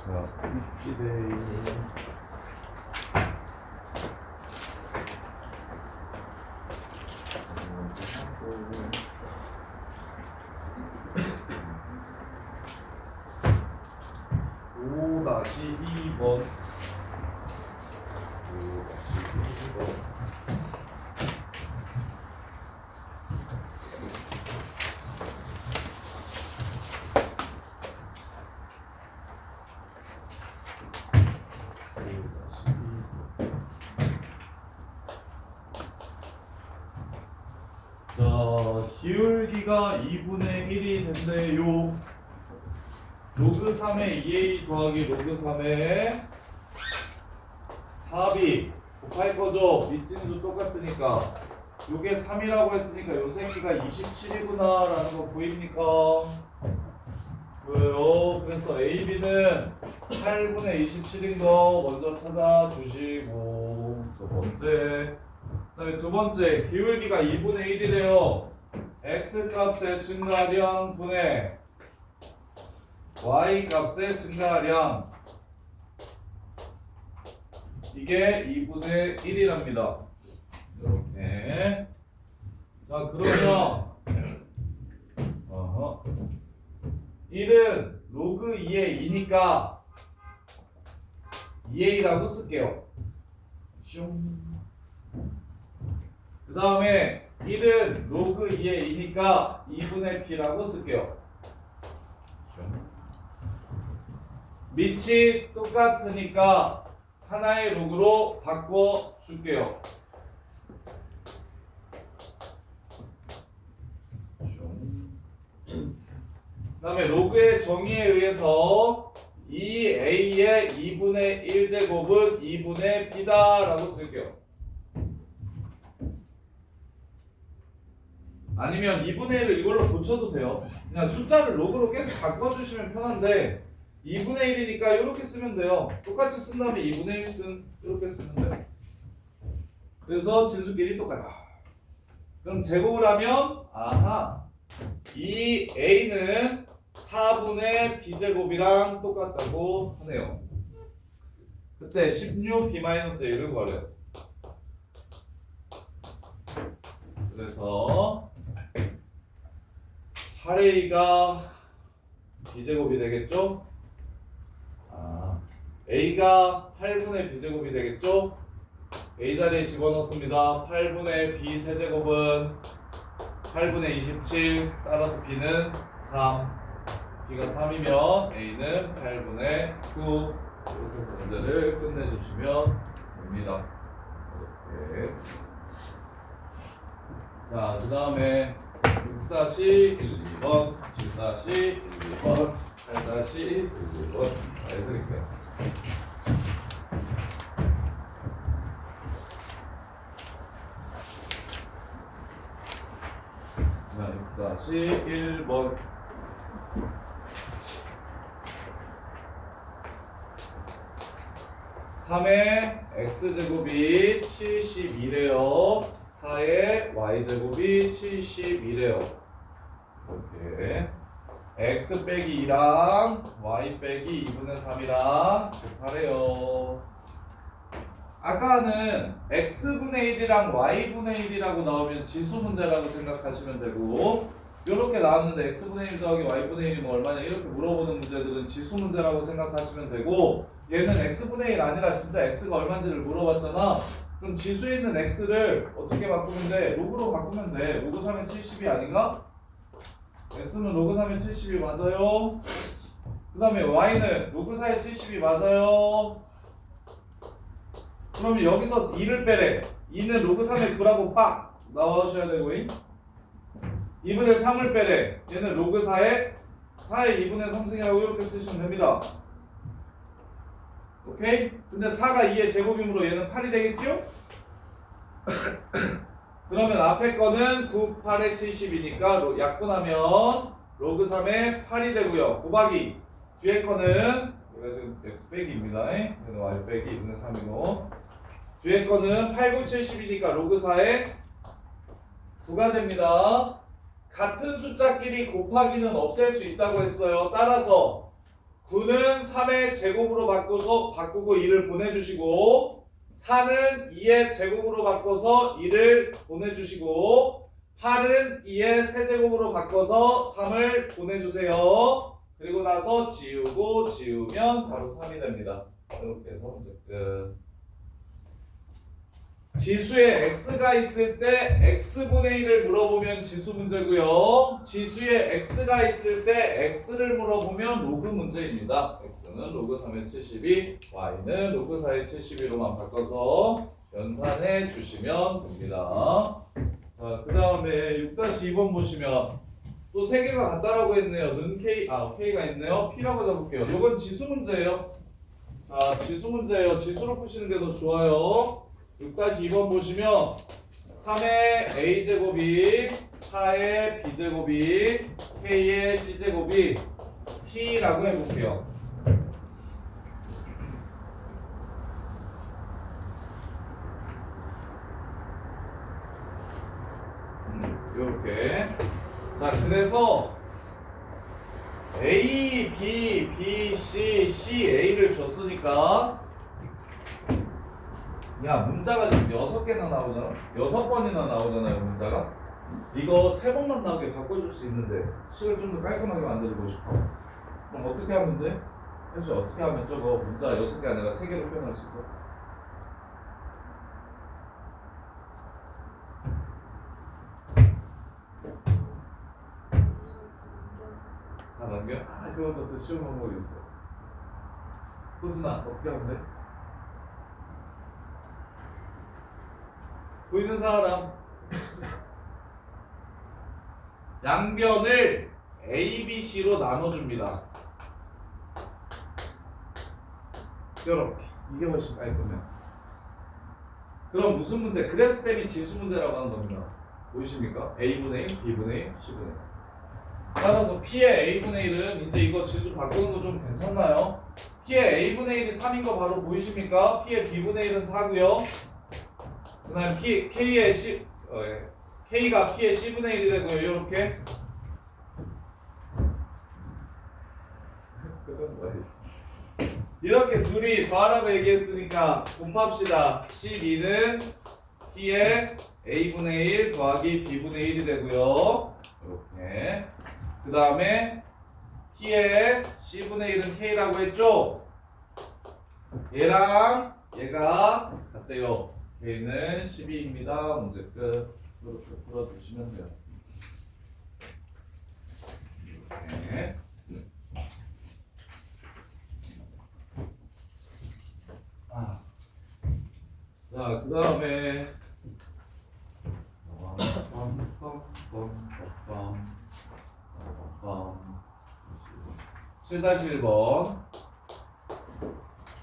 자, 입시데이. 오 다시 2번. 자, 기울기가 2분의 1이 된대요. 로그 3의 2a 더하기 로그 3의 4b 곱할 거죠. 밑진수 똑같으니까. 요게 3이라고 했으니까 요 새끼가 27이구나 라는 거 보입니까? 왜요? 그래서 AB는 8분의 27인 거 먼저 찾아주시고, 첫 번째. 그 다음에 두 번째, 기울기가 2분의 1이래요. x 값의 증가량 분의 y 값의 증가량. 이게 2분의 1이랍니다. 이렇게. 자, 그러면 1은 로그 2의 2니까 2a라고 쓸게요. 그 다음에 1은 로그 2의 2니까 2분의 p라고 쓸게요. 밑이 똑같으니까 하나의 로그로 바꿔 줄게요. 그 다음에 로그의 정의에 의해서 2a의 2분의 1제곱은 2분의 b다 라고 쓸게요. 아니면 2분의 1을 이걸로 고쳐도 돼요. 그냥 숫자를 로그로 계속 바꿔주시면 편한데 2분의 1이니까 이렇게 쓰면 돼요. 똑같이 쓴 다음에 2분의 1 쓴 이렇게 쓰면 돼요. 그래서 진수끼리 똑같아. 그럼 제곱을 하면 이 a는 4분의 b제곱이랑 똑같다고 하네요. 그때 16b-a를 구하래요. 그래서 8a가 b제곱이 되겠죠? a가 8분의 b제곱이 되겠죠? a 자리에 집어넣습니다. 8분의 b 세제곱은 8분의 27, 따라서 b는 3. b가 3이면 a는 8분의 9. 이렇게 해서 문제를 끝내주시면 됩니다. 이렇게. 자, 그 다음에 6-1-2번, 7-1-2번, 8-1-2번 해드릴게요. 자, 6-1번. (3의 x제곱이 72래요) 4의 y제곱이 72래요. 이렇게 x 빼기 2랑 y 빼기 2분의 3이랑 곱하래요. 아까는 x분의 1이랑 y분의 1이라고 나오면 지수 문제라고 생각하시면 되고, 이렇게 나왔는데 x분의 1 더하기 y분의 1이면 얼마냐 이렇게 물어보는 문제들은 지수 문제라고 생각하시면 되고, 얘는 x분의 1 아니라 진짜 x가 얼마인지를 물어봤잖아. 그럼 지수에 있는 x를 어떻게 바꾸면 돼? 로그로 바꾸면 돼. 로그 3의 70이 아닌가? x는 로그 3의 70이 맞아요. 그 다음에 y는 로그 4의 70이 맞아요. 그러면 여기서 2를 빼래. 2는 로그 3의 9라고 빡 나와주셔야 되고, 2분의 3을 빼래. 얘는 로그 4의 2분의 3승이라고 이렇게 쓰시면 됩니다. 오케이? 근데 4가 2의 제곱이므로 얘는 8이 되겠죠? 그러면 앞에 거는 9, 8에 70이니까 약분하면 로그 3에 8이 되고요. 곱하기 뒤에 거는 얘가 지금 x 빼기입니다. 얘는 y 빼기 2분의 3이고, 뒤에 거는 8, 9, 70이니까 로그 4에 9가 됩니다. 같은 숫자끼리 곱하기는 없앨 수 있다고 했어요. 따라서 9는 3의 제곱으로 바꾸고 2를 보내주시고 4는 2의 제곱으로 바꿔서 2를 보내주시고 8은 2의 세제곱으로 바꿔서 3을 보내주세요. 그리고 나서 지우면 바로 3이 됩니다. 이렇게 해서 문제 끝. 지수에 x가 있을 때 x분의 1을 물어보면 지수 문제고요. 지수에 x가 있을 때 x를 물어보면 로그 문제입니다. x는 로그 3의 72, y는 로그 4의 72로만 바꿔서 연산해 주시면 됩니다. 자, 그 다음에 6-2번 보시면 또 3개가 같다라고 했네요. 는 k, k가 있네요. p라고 잡을게요. 이건 지수 문제예요. 자, 지수 문제예요. 지수로 푸시는 게 더 좋아요. 6-2번 보시면 3의 a제곱이 4의 b제곱이 k의 c제곱이 t라고 해볼게요. 요렇게. 자, 그래서 a, b, b, c, c, a를 줬으니까 야, 문자가 지금 6개나 나오잖아. 6번이나 나오잖아요, 문자가. 이거 3번만 나오게 바꿔줄 수 있는데 식을 좀 더 깔끔하게 만들고 싶어. 그럼 어떻게 하면 돼? 해줘. 어떻게 하면 저거 문자 6개 아니라 3개로 표현할 수 있어? 다 남겨? 그것도 더 쉬운 방법이 있어. 호준아, 어떻게 하면 돼? 보이는 사람. 양변을 A, B, C로 나눠줍니다. 이렇게. 이게 훨씬 깔끔해. 그럼 무슨 문제? 그래서 쌤이 지수 문제라고 하는 겁니다. 보이십니까? A분의 1, B분의 1, C분의 1. 따라서 P의 A분의 1은 이제 이거 지수 바꾸는 거 좀 괜찮나요? P의 A분의 1이 3인 거 바로 보이십니까? P의 B분의 1은 4고요. 그 다음에 K의 K가 P의 C분의 1이 되고요. 이렇게. 이렇게 둘이 더하라고 얘기했으니까 곱합시다. 12는 P의 A분의 1 더하기 B분의 1이 되고요. 이렇게. 그 다음에 P의 C분의 1은 K라고 했죠? 얘랑 얘가 같대요. K는 12입니다. 문제 끝. 이렇게 풀어주시면 돼요. 이렇게. 자, 그 다음에 7-1번.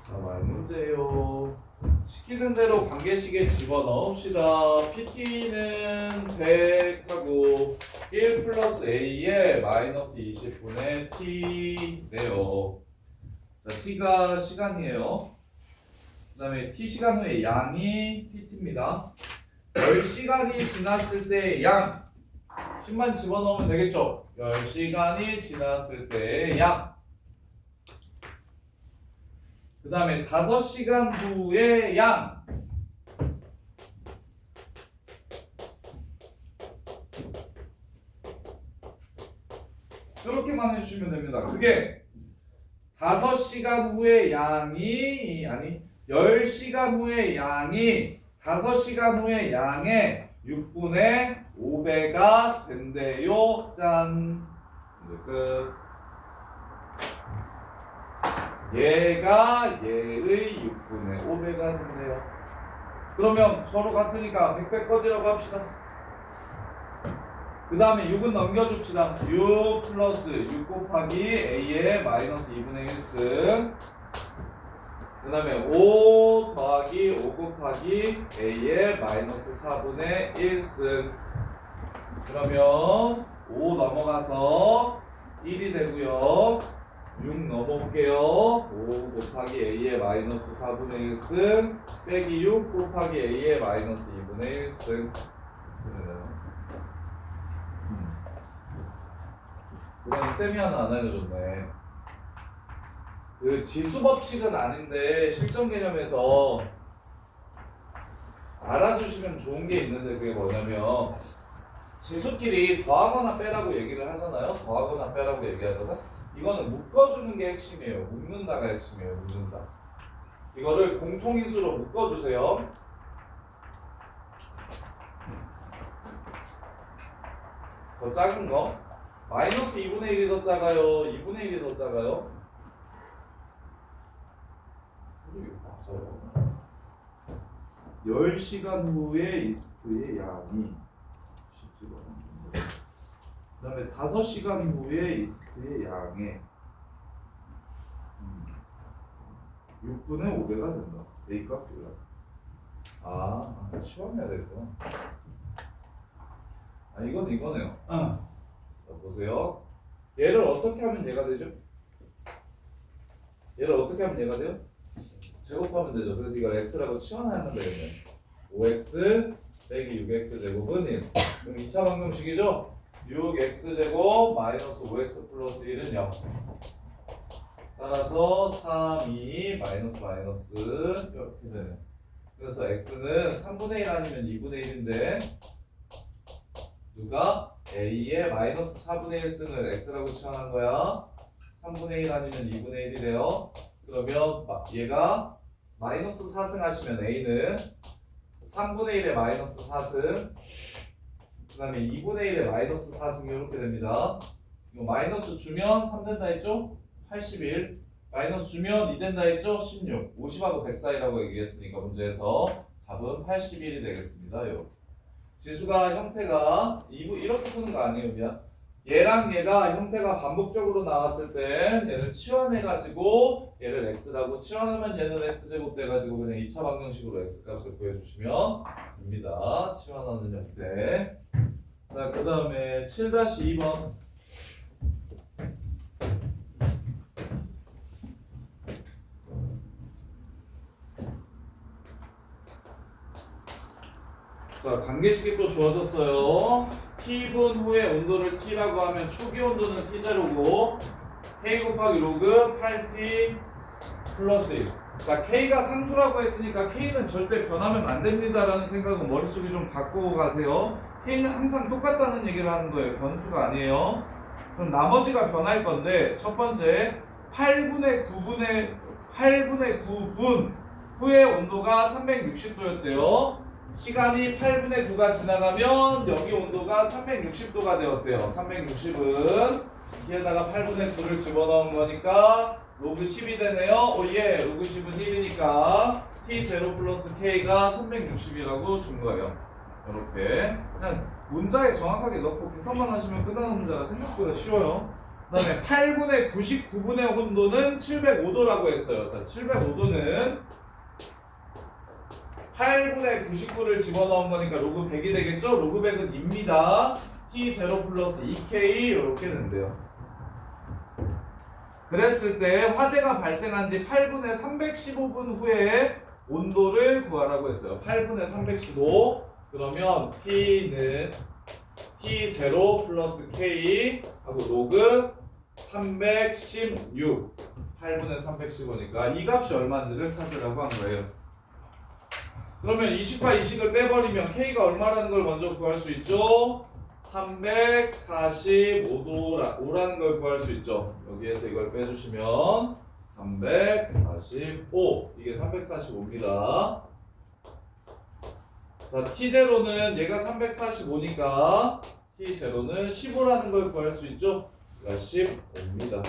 자, 말 문제요. 시키는 대로 관계식에 집어넣읍시다. PT는 100하고 1 플러스 A에 마이너스 20분의 T네요. 자, T가 시간이에요. 그 다음에 T시간 후에 양이 PT입니다. 10시간이 지났을 때 양 10만 집어넣으면 되겠죠? 10시간이 지났을 때의 양. 그 다음에 5시간 후의 양. 이렇게만 해주시면 됩니다. 그게 5시간 후의 양이 아니 10시간 후의 양이 5시간 후의 양의 6분의 5배가 된대요. 짠. 이제 끝. 얘가 얘의 6분의 5배가 된대요. 그러면 서로 같으니까 100배 꺼지라고 합시다. 그 다음에 6은 넘겨줍시다. 6 플러스 6 곱하기 A의 마이너스 2분의 1승. 그 다음에 5 더하기 5 곱하기 A의 마이너스 4분의 1승. 그러면 5 넘어가서 1이 되고요. 6 넘어올게요. 5 곱하기 A의 마이너스 4분의 1승 빼기 6 곱하기 A의 마이너스 2분의 1승. 그건 쌤이 하나 안 알려줬네. 그 지수 법칙은 아닌데 실전 개념에서 알아두시면 좋은 게 있는데 그게 뭐냐면 지수끼리 더하거나 빼라고 얘기를 하잖아요. 더하거나 빼라고 얘기하잖아. 이거는 묶어주는 게 핵심이에요. 묶는다가 핵심이에요. 묶는다. 이거를 공통인수로 묶어주세요. 더 작은 거 마이너스 2분의 1이 더 작아요? 2분의 1이 더 작아요? 맞아요. 10시간 후에 이스트의 양이 쉽지가 않은데 그 다음에 5시간 후에 이스트의 양의 6분의 5배가 된다. A 값이라. 치환해야 되구나. 이건 이거네요. 자, 보세요. 얘를 어떻게 하면 얘가 되죠? 얘를 어떻게 하면 얘가 돼요? 제곱하면 되죠. 그래서 이걸 x라고 치환하면 되겠네. 5x 빼기 6x 제곱은 1. 그럼 2차 방정식이죠? 6x 제곱 마이너스 5x 플러스 1은 0. 따라서 3, 2 마이너스 이렇게 되네. 그래서 x는 3분의 1 아니면 2분의 1인데 누가 a의 마이너스 4분의 1승을 x라고 치환한 거야. 3분의 1 아니면 2분의 1이래요. 그러면 얘가 마이너스 4승 하시면 a는 3분의 1의 마이너스 4승 그 다음에 2분의 1의 마이너스 4승이 이렇게 됩니다. 이거 마이너스 주면 3 된다 했죠? 81 마이너스 주면 2 된다 했죠? 16 50하고 100 사이라고 얘기했으니까 문제에서 답은 81이 되겠습니다. 이렇게. 지수가 형태가 이렇게 푸는 거 아니에요. 미안. 얘랑 얘가 형태가 반복적으로 나왔을 때 얘를 치환해가지고 얘를 x라고 치환하면 얘는 x제곱 돼가지고 그냥 2차 방정식으로 x값을 구해주시면 됩니다. 치환하는 형태. 자, 그 다음에 7-2번. 자, 관계식이 또 주어졌어요. T분 후에 온도를 T라고 하면 초기 온도는 T0고 K 곱하기 로그 8T 플러스 1. 자, K가 상수라고 했으니까 K는 절대 변하면 안 됩니다라는 생각은 머릿속에 좀 바꾸고 가세요. K는 항상 똑같다는 얘기를 하는 거예요. 변수가 아니에요. 그럼 나머지가 변할 건데 첫 번째 8분의 9분 후에 온도가 360도였대요. 시간이 8분의 9가 지나가면 여기 온도가 360도가 되었대요. 360은 여기에다가 8분의 9를 집어넣은 거니까 로그 10이 되네요. 오예, 로그 10은 1이니까 T0 플러스 K가 360이라고 준 거예요. 이렇게 그냥 문자에 정확하게 넣고 계산만 하시면 끝나는 문제라 생각보다 쉬워요. 그 다음에 8분의 99분의 온도는 705도라고 했어요. 자, 705도는 8분의 99를 집어넣은 거니까 로그 100이 되겠죠? 로그 100은 2입니다. T0 플러스 2K 이렇게 된대요. 그랬을 때 화재가 발생한 지 8분의 315분 후에 온도를 구하라고 했어요. 8분의 315 그러면 T는 T0 플러스 K 하고 로그 316 8분의 315니까 이 값이 얼마인지를 찾으라고 한 거예요. 그러면 20과 20을 빼버리면 K가 얼마라는 걸 먼저 구할 수 있죠? 345도라는 걸 구할 수 있죠. 여기에서 이걸 빼주시면 345 이게 345입니다. 자, T0는 얘가 345니까 T0는 15라는 걸 구할 수 있죠. 그러니까 15입니다.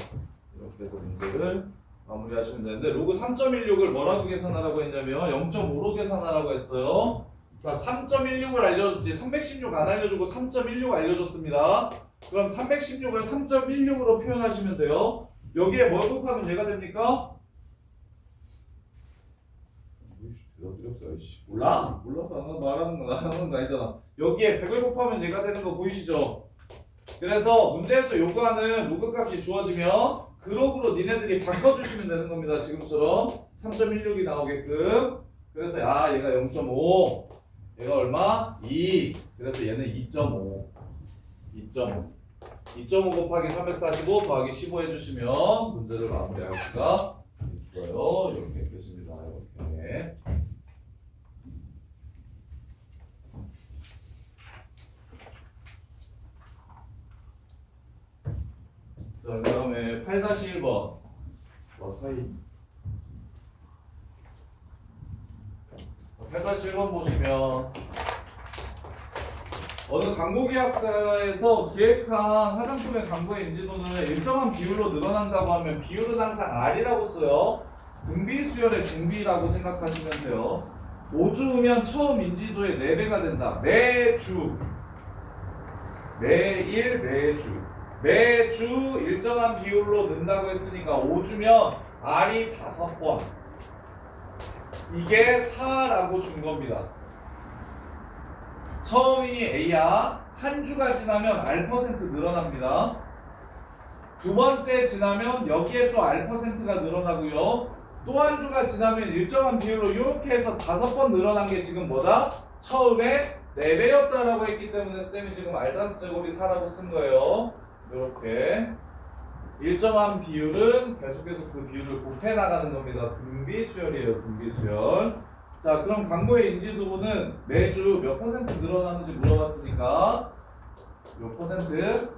이렇게 해서 문제를 마무리하시면 되는데 로그 3.16을 뭐라고 계산하라고 했냐면 0.5로 계산하라고 했어요. 자, 3.16을 알려줬지 316 안 알려주고 3.16 알려줬습니다. 그럼 316을 3.16으로 표현하시면 돼요. 여기에 뭘 곱하면 얘가 됩니까? 몰라서 말하는 거 아니잖아. 여기에 100을 곱하면 얘가 되는 거 보이시죠? 그래서 문제에서 요구하는 로그 값이 주어지면 그 로그로 니네들이 바꿔주시면 되는 겁니다. 지금처럼 3.16이 나오게끔. 그래서 얘가 0.5 얘가 얼마? 2 그래서 얘는 2.5 2.5 곱하기 345 더하기 15 해주시면 문제를 마무리할 수가 있어요. 이렇게 뜻입니다. 이렇게. 자, 그 다음에 8-1번. 와사이. 8-1번 보시면 어느 광고계약사에서 기획한 화장품의 광고의 인지도는 일정한 비율로 늘어난다고 하면 비율은 항상 R이라고 써요. 등비 수열의 등비라고 생각하시면 돼요. 5주면 처음 인지도의 4배가 된다. 매주, 매일, 매주 일정한 비율로 는다고 했으니까 5주면 R이 5번. 이게 4라고 준 겁니다. 처음이 A야. 한 주가 지나면 R% 늘어납니다. 두 번째 지나면 여기에 또 R%가 늘어나고요. 또 한 주가 지나면 일정한 비율로 이렇게 해서 5번 늘어난 게 지금 뭐다? 처음에 4배였다라고 했기 때문에 쌤이 지금 R-제곱이 4라고 쓴 거예요. 이렇게 일정한 비율은 계속해서 그 비율을 곱해 나가는 겁니다. 등비 수열이에요. 등비 수열. 자, 그럼 광고의 인지도는 매주 몇 퍼센트 늘어나는지 물어봤으니까 몇 퍼센트?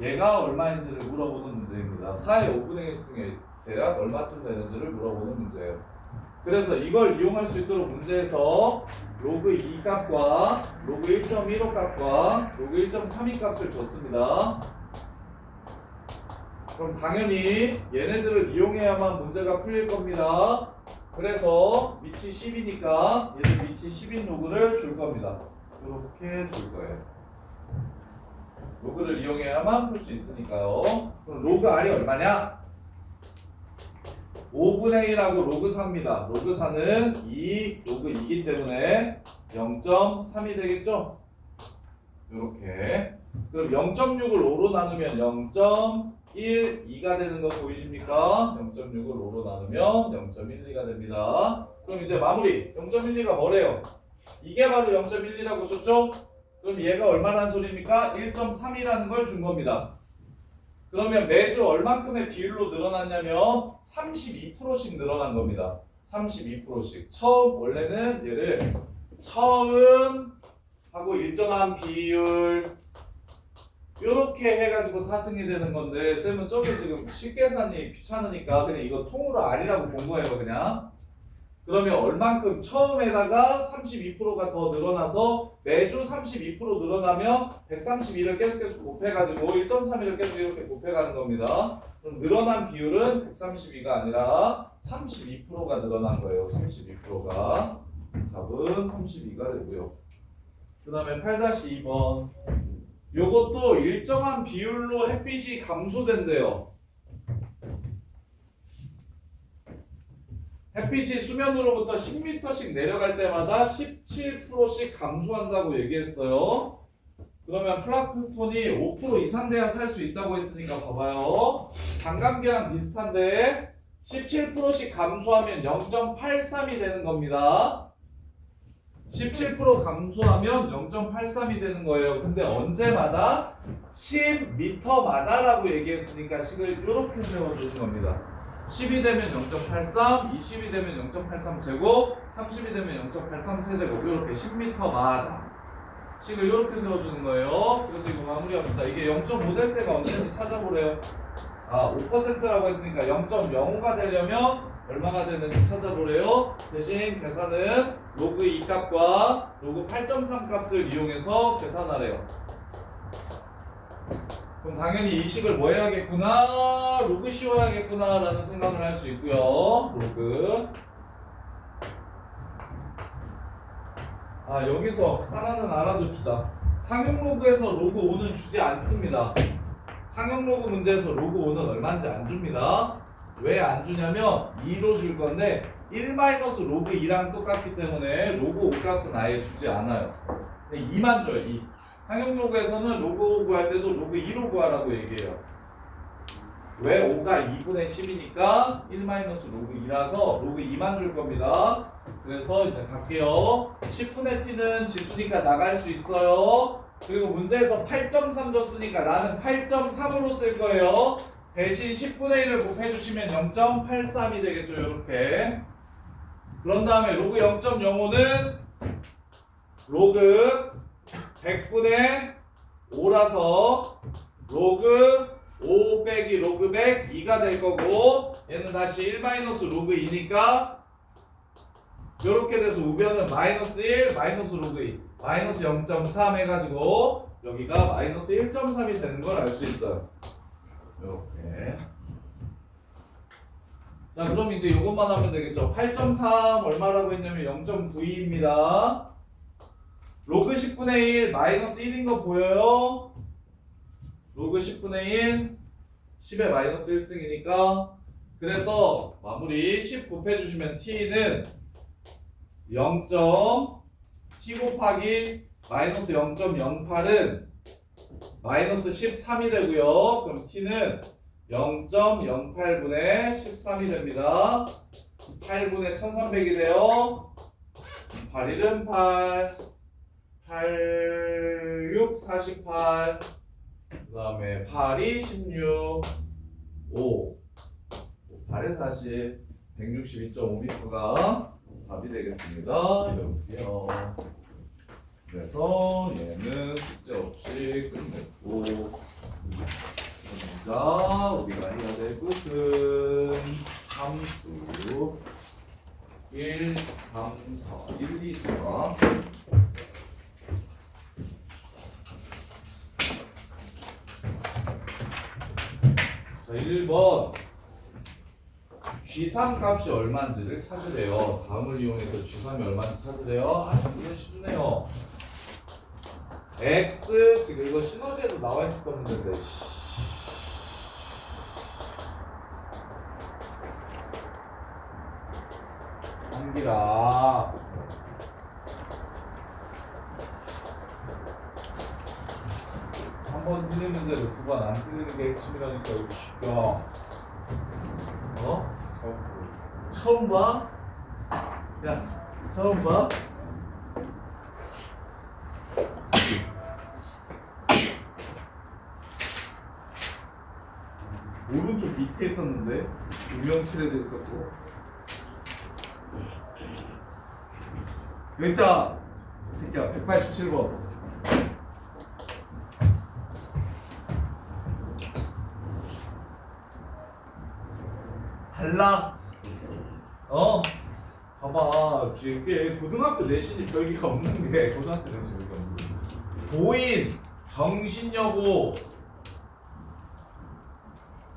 얘가 얼마인지를 물어보는 문제입니다. 4의 5분의 1승에 대략 얼마쯤 되는지를 물어보는 문제예요. 그래서 이걸 이용할 수 있도록 문제에서 로그 2 값과 로그 1.15 값과 로그 1.32 값을 줬습니다. 그럼 당연히 얘네들을 이용해야만 문제가 풀릴 겁니다. 그래서 위치 10이니까 얘는 위치 10인 로그를 줄 겁니다. 이렇게 줄 거예요. 로그를 이용해야만 풀 수 있으니까요. 그럼 로그 R이 얼마냐? 5분의 1하고 로그 4입니다. 로그 4는 2, 로그 2이기 때문에 0.3이 되겠죠? 이렇게. 그럼 0.6을 5로 나누면 0.12가 되는 거 보이십니까? 0.6을 5로 나누면 0.12가 됩니다. 그럼 이제 마무리. 0.12가 뭐래요? 이게 바로 0.12라고 썼죠? 그럼 얘가 얼마라는 소리입니까? 1.3이라는 걸 준 겁니다. 그러면 매주 얼만큼의 비율로 늘어났냐면 32%씩 늘어난 겁니다. 32%씩. 처음, 원래는 얘를 처음 하고 일정한 비율 요렇게 해가지고 4승이 되는 건데 쌤은 저게 지금 식계산이 귀찮으니까 그냥 이거 통으로 R이라고 본 거예요. 그냥. 그러면 얼만큼 처음에다가 32%가 더 늘어나서 매주 32% 늘어나면 132를 계속 곱해가지고 1.31을 계속 이렇게 곱해가는 겁니다. 그럼 늘어난 비율은 132가 아니라 32%가 늘어난 거예요. 32%가. 답은 32가 되고요. 그 다음에 8-2번. 요것도 일정한 비율로 햇빛이 감소된대요. 햇빛이 수면으로부터 10m씩 내려갈 때마다 17%씩 감소한다고 얘기했어요. 그러면 플랑크톤이 5% 이상 돼야 살 수 있다고 했으니까 봐봐요. 단감계랑 비슷한데 17%씩 감소하면 0.83이 되는 겁니다. 17% 감소하면 0.83이 되는 거예요. 근데 언제마다? 10m마다라고 얘기했으니까 식을 이렇게 세워주는 겁니다. 10이 되면 0.83, 20이 되면 0.83 제곱, 30이 되면 0.83 세제곱. 이렇게 10m마다 식을 이렇게 세워주는 거예요. 그래서 이거 마무리합시다. 이게 0.5 될 때가 언제인지 찾아보래요. 5%라고 했으니까 0.05가 되려면 얼마가 되는지 찾아보래요. 대신 계산은 로그 2 값과 로그 8.3 값을 이용해서 계산하래요. 그럼 당연히 이 식을 뭐 해야겠구나? 로그 씌워야겠구나 라는 생각을 할 수 있고요. 로그. 여기서 하나는 알아둡시다. 상용 로그에서 로그 5는 주지 않습니다. 상용 로그 문제에서 로그 5는 얼마인지 안 줍니다. 왜 안 주냐면 2로 줄 건데 1-로그 2랑 똑같기 때문에 로그 5 값은 아예 주지 않아요. 2만 줘요. 2. 상용 로그에서는 로그 5 구할 때도 로그 2로 구하라고 얘기해요. 왜 5가 2분의 10이니까 1-로그 2라서 로그 2만 줄 겁니다. 그래서 이제 갈게요. 10분의 t는 지수니까 나갈 수 있어요. 그리고 문제에서 8.3 줬으니까 나는 8.3으로 쓸 거예요. 대신 10분의 1을 곱해주시면 0.83이 되겠죠. 이렇게. 그런 다음에 로그 0.05는 로그 100분의 5라서 로그 5 빼기 로그 100 2가 될 거고, 얘는 다시 1 마이너스 로그 2니까 이렇게 돼서 우변은 마이너스 1 마이너스 로그 2 마이너스 0.3 해가지고 여기가 마이너스 1.3이 되는 걸 알 수 있어요. 이렇게. 자, 그럼 이제 이것만 하면 되겠죠. 8.3 얼마라고 했냐면 0.92입니다. 로그 10분의 1 마이너스 1인 거 보여요? 로그 10분의 1 10의 마이너스 1승이니까, 그래서 마무리 10 곱해주시면 t는 0. t 곱하기 마이너스 0.08은 마이너스 13이 되고요. 그럼 t는 0.08분의 13이 됩니다. 8분의 1300이 돼요. 8, 1은 8, 8, 6, 48, 그 다음에 8이 16, 5, 8에 40, 162.5m가 답이 되겠습니다. 이렇게요. 그래서 얘는 숙제 없이 끝냈고, 자, 우리가 해야 될 것은 함수 1, 3, 4, 1, 2, 4. 자, 1번 G3 값이 얼마인지를 찾으래요. 다음을 이용해서 G3이 얼마인지 찾으래요. 아, 이건 쉽네요. X, 지금 이거 시너지에도 나와 있었던 문제인데, 한기라 한 번 틀린 문제로 두 번 안 틀리는 게 핵심이라니까. 이거 쉽다. 어? 처음 봐? 야, 처음 봐? 오른쪽 밑에 있었는데 유형 칠해져 있었고, 여기 있다! 이 새끼야, 187번. 달라. 봐봐. 이게 고등학교 내신이 별기가 없는 게, 고등학교 내신이 별기가 없는 게, 보인, 정신여고,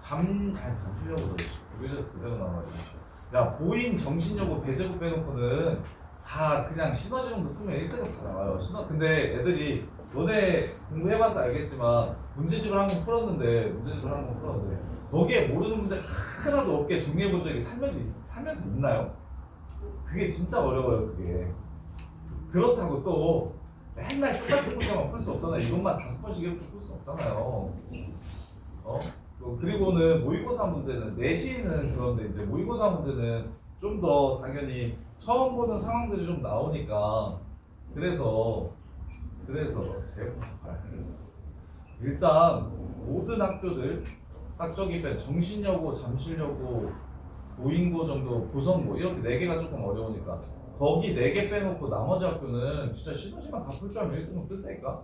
잠시려고 그래서 그대로 나와가지고. 야, 보인, 정신여고, 배제곱 빼놓고는 다 그냥 시너지 정도 풀면 1등급 다 나와요. 근데 애들이, 너네 공부해봐서 알겠지만 문제집을 한 번 풀었는데, 거기에 모르는 문제 하나도 없게 정리해본 적이 살면서 있나요? 그게 진짜 어려워요. 그게. 그렇다고 또 맨날 똑같은 문제만 풀 수 없잖아요. 이것만 5번씩 이렇게 풀 수 없잖아요. 그리고는 모의고사 문제는, 내신은 그런데 이제 모의고사 문제는 좀 더 당연히 처음 보는 상황들이 좀 나오니까, 그래서 제발 일단 모든 학교들 딱 저기 정신여고, 잠실여고, 고인고 정도, 고성고 이렇게 4개가 조금 어려우니까 거기 4개 빼놓고 나머지 학교는 진짜 시너지만 다 풀 줄 알면 1등급 뜬다니까.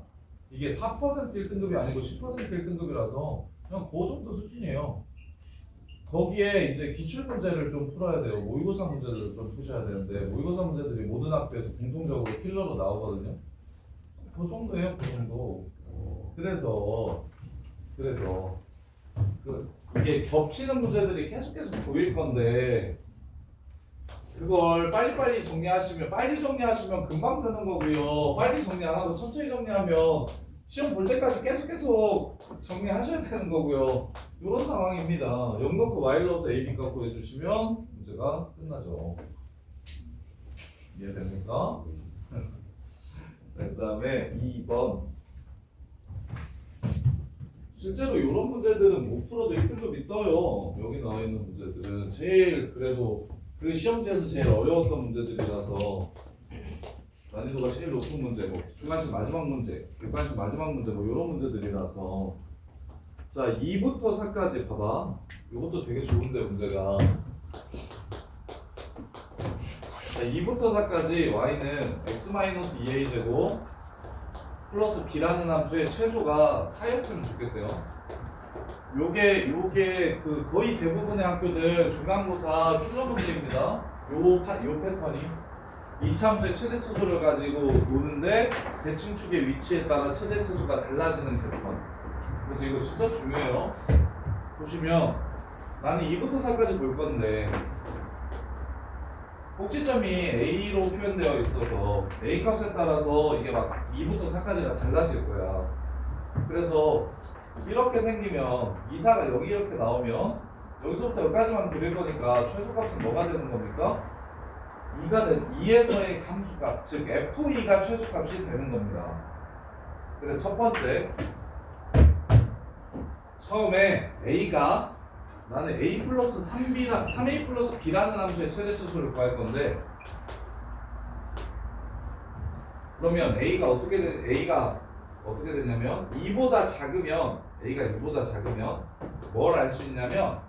이게 4% 1등급이 아니고 10% 1등급이라서 그냥 그 정도 수준이에요. 거기에 이제 기출문제를 좀 풀어야 돼요. 모의고사 문제들을 좀 푸셔야 되는데, 모의고사 문제들이 모든 학교에서 공통적으로 킬러로 나오거든요. 그 정도예요, 그 정도. 그래서 이게 겹치는 문제들이 계속 보일 건데, 그걸 빨리 정리하시면 금방 되는 거고요. 빨리 정리 안 하고 천천히 정리하면 시험 볼 때까지 계속 정리하셔야 되는 거고요. 이런 상황입니다. 0 넣고 y 넣어서 a, b 값 구해주시면 문제가 끝나죠. 이해됩니까? 그 다음에 2번. 실제로 이런 문제들은 못 풀어도 1등급이 떠요. 여기 나와 있는 문제들은 제일, 그래도 그 시험지에서 제일 어려웠던 문제들이라서, 난이도가 제일 높은 문제, 뭐 중간식 마지막 문제, 객관식 마지막 문제, 뭐 이런 문제들이라서 자, 2부터 4까지 봐봐. 이것도 되게 좋은데 문제가. 자, 2부터 4까지 y는 x-2a 제곱 플러스 b라는 함수의 최소가 4였으면 좋겠대요. 요게 그 거의 대부분의 학교들 중간고사 필러 문제입니다. 요 패턴이 이차함수의 최대 최소를 가지고 노는데 대칭축의 위치에 따라 최대 최소가 달라지는 패턴. 그래서 이거 진짜 중요해요. 보시면 나는 2부터 4까지 볼 건데 꼭지점이 A로 표현되어 있어서 A 값에 따라서 이게 막 2부터 4까지가 달라질 거야. 그래서 이렇게 생기면 2, 4가 여기 이렇게 나오면 여기서부터 여기까지만 그릴 거니까 최소값은 뭐가 되는 겁니까? 2에서의 함수값, 즉 F2가 최소값이 되는 겁니다. 그래서 첫 번째 처음에 A가 나는 A 플러스 3A 플러스 B라는 함수의 최대 최소를 구할 건데 그러면 A가 어떻게 되냐면 2보다 작으면 A가 2보다 작으면 뭘 알 수 있냐면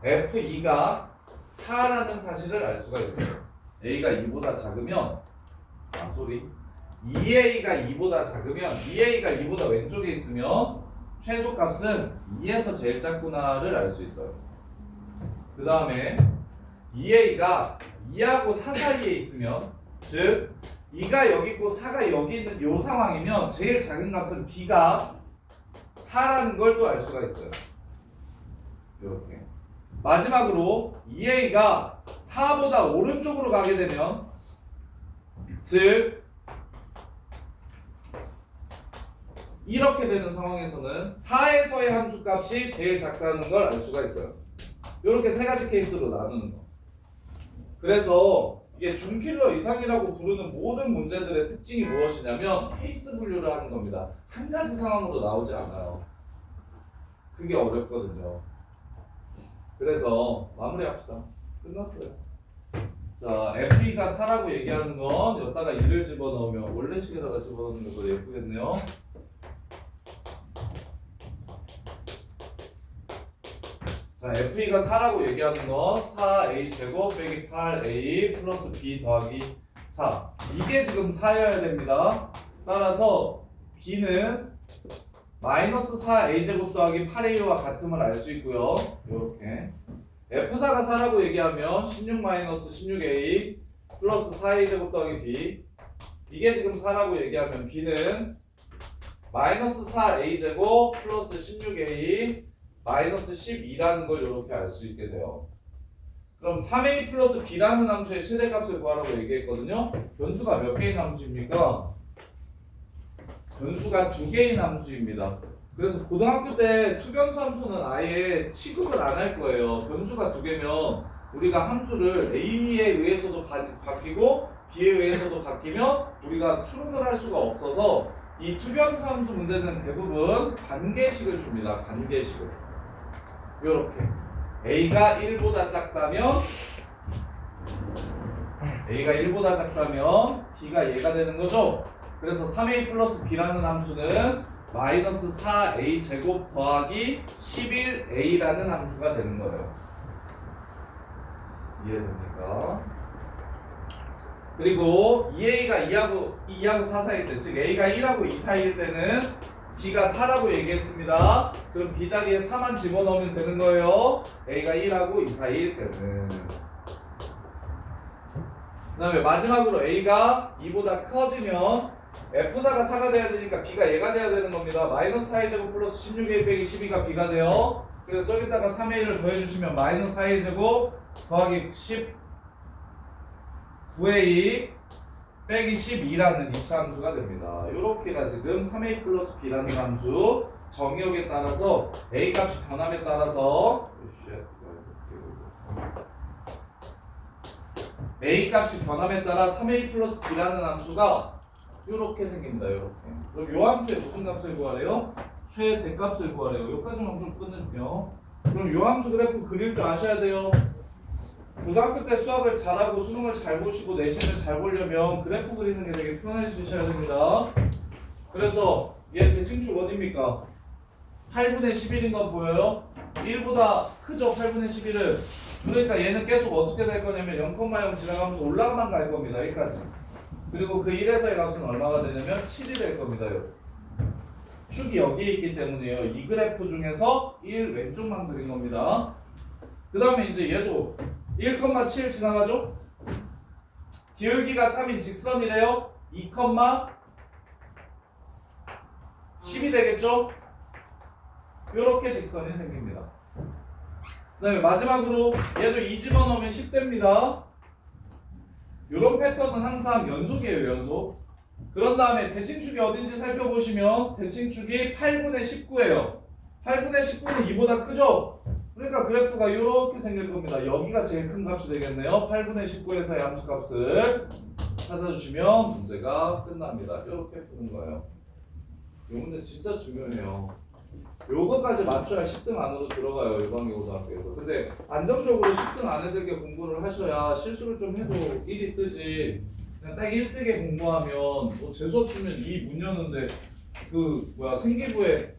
F2가 4라는 사실을 알 수가 있어요. A가 2보다 작으면 2A가 2보다 작으면 2A가 2보다 왼쪽에 있으면 최소값은 2에서 제일 작구나를 알 수 있어요. 그 다음에 2A가 2하고 4 사이에 있으면 즉 2가 여기 있고 4가 여기 있는 이 상황이면 제일 작은 값은 B가 4라는 걸 또 알 수가 있어요. 이렇게 마지막으로 2A가 4보다 오른쪽으로 가게 되면 즉 이렇게 되는 상황에서는 4에서의 함수값이 제일 작다는 걸 알 수가 있어요. 이렇게 세 가지 케이스로 나누는 거. 그래서 이게 준킬러 이상이라고 부르는 모든 문제들의 특징이 무엇이냐면 케이스 분류를 하는 겁니다. 한 가지 상황으로 나오지 않아요. 그게 어렵거든요. 그래서 마무리합시다. 끝났어요. 자, F2가 4라고 얘기하는 건 여기다가 2를 집어넣으면 원래식에다가 집어넣는 것도 예쁘겠네요. 자, F2가 4라고 얘기하는 건 4A 제곱 빼기 8A 플러스 B 더하기 4. 이게 지금 4여야 됩니다. 따라서 B는 마이너스 4A 제곱 더하기 8A와 같음을 알 수 있고요. 이렇게 F4가 4라고 얘기하면 16 마이너스 16A 플러스 4A 제곱 더하기 B. 이게 지금 4라고 얘기하면 B는 마이너스 4A 제곱 플러스 16A 마이너스 12라는 걸 이렇게 알 수 있게 돼요. 그럼 3A 플러스 B라는 함수의 최대값을 구하라고 얘기했거든요. 변수가 몇 개인 함수입니까? 변수가 2개인 함수입니다. 그래서 고등학교 때 투변수 함수는 아예 취급을 안 할 거예요. 변수가 2개면 우리가 함수를 A에 의해서도 바뀌고 B에 의해서도 바뀌면 우리가 추론을 할 수가 없어서 이 투변수 함수 문제는 대부분 관계식을 줍니다. 관계식을. 요렇게 A가 1보다 작다면 B가 얘가 되는 거죠. 그래서 3A 플러스 B라는 함수는 마이너스 4A 제곱 더하기 11A라는 함수가 되는 거예요. 이해됩니까? 그리고 2A가 2하고 4 사이일 때, 즉 A가 1하고 2 사이일 때는 B가 4라고 얘기했습니다. 그럼 B 자리에 4만 집어넣으면 되는 거예요. A가 1하고 2 사이일 때는. 그 다음에 마지막으로 A가 2보다 커지면 F4가 4가 돼야 되니까 B가 얘가 돼야 되는 겁니다. 마이너스 4A 제곱 플러스 16A 빼기 12가 B가 돼요. 그래서 저기다가 3A를 더해주시면 마이너스 4A 제곱 더하기 19A 빼기 12라는 2차 함수가 됩니다. 요렇게가 지금 3A 플러스 B라는 함수 정의역에 따라서 A 값이 변함에 따라서 A 값이 변함에 따라 3A 플러스 B라는 함수가 요렇게 생깁니다. 요렇게. 그럼 요 함수의 무슨 값을 구하래요? 최대값을 구하래요. 요까지만 그럼 끝내줄게요. 그럼 요 함수 그래프 그릴 줄 아셔야 돼요. 고등학교 때 수학을 잘하고 수능을 잘 보시고 내신을 잘 보려면 그래프 그리는 게 되게 편해지셔야 됩니다. 그래서 얘 대칭축 어딥니까? 8분의 11인 거 보여요? 1보다 크죠? 8분의 11은. 그러니까 얘는 계속 어떻게 될 거냐면 0,0 지나가면서 올라가만 갈 겁니다. 여기까지. 그리고 그 1에서의 값은 얼마가 되냐면 7이 될 겁니다. 축이 여기에 있기 때문이에요. 이 그래프 중에서 1 왼쪽만 그린 겁니다. 그 다음에 이제 얘도 1,7 지나가죠? 기울기가 3인 직선이래요. 2,10이 되겠죠? 이렇게 직선이 생깁니다. 그 다음에 마지막으로 얘도 2 집어넣으면 10됩니다. 이런 패턴은 항상 연속이에요. 연속. 그런 다음에 대칭축이 어딘지 살펴보시면 대칭축이 8분의 19예요. 8분의 19는 2보다 크죠? 그러니까 그래프가 이렇게 생길 겁니다. 여기가 제일 큰 값이 되겠네요. 8분의 19에서의 함수값을 찾아주시면 문제가 끝납니다. 이렇게 푸는 거예요. 이 문제 진짜 중요해요. 요거까지 맞춰야 10등 안으로 들어가요. 일반고등학교에서. 근데 안정적으로 10등 안에들게 공부를 하셔야 실수를 좀 해도 1이 뜨지. 그냥 딱 1등에 공부하면 뭐 재수 없으면 2 문 여는데 그 생기부에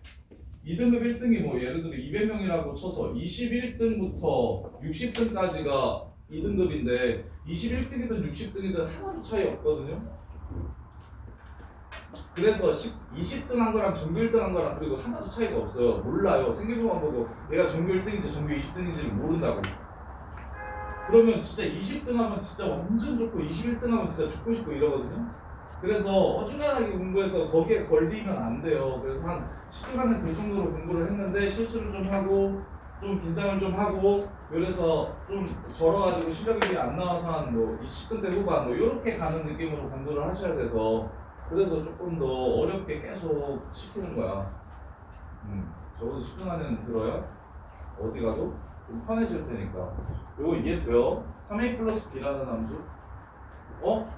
2등급 1등이 뭐 예를 들어 200명이라고 쳐서 21등부터 60등까지가 2등급인데 21등이든 60등이든 하나도 차이 없거든요. 그래서 20등 한 거랑 전교 1등 한 거랑 그리고 하나도 차이가 없어요. 몰라요. 생기부만 보고 내가 전교 1등인지 전교 20등인지를 모른다고. 그러면 진짜 20등 하면 진짜 완전 좋고 21등 하면 진짜 죽고 싶고 이러거든요. 그래서 어중간하게 공부해서 거기에 걸리면 안 돼요. 그래서 한 10등 안에 들 정도로 공부를 했는데 실수를 좀 하고 좀 긴장을 좀 하고 그래서 좀 절어가지고 실력이 안 나와서 한 뭐 20등 대 후반 뭐 이렇게 가는 느낌으로 공부를 하셔야 돼서 그래서 조금 더 어렵게 계속 시키는 거야. 적어도 10분 안에는 들어요. 어디 가도 좀 편해질 테니까. 요거 이해돼요? 3a 플러스 b라는 함수.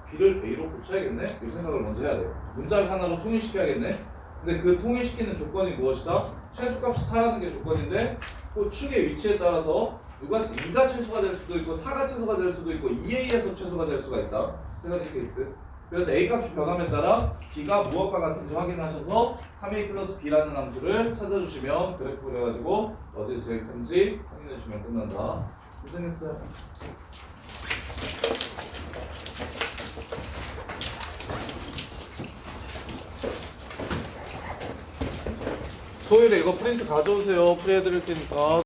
b를 a로 고쳐야겠네? 이 생각을 먼저 해야 돼요. 문자를 하나로 통일시켜야겠네? 근데 그 통일시키는 조건이 무엇이다? 최소값이 4라는 게 조건인데 그 축의 위치에 따라서 2가 최소가 될 수도 있고 4가 최소가 될 수도 있고 2a에서 최소가 될 수가 있다. 세 가지 케이스. 그래서 a 값이 변함에 따라 b가 무엇과 같은지 확인하셔서 3a 플러스 b라는 함수를 찾아주시면 그래프 그려가지고 어디 제일 큰지 확인해주시면 끝난다. 고생했어요. 토요일에 이거 프린트 가져오세요. 프리 해드릴 테니까.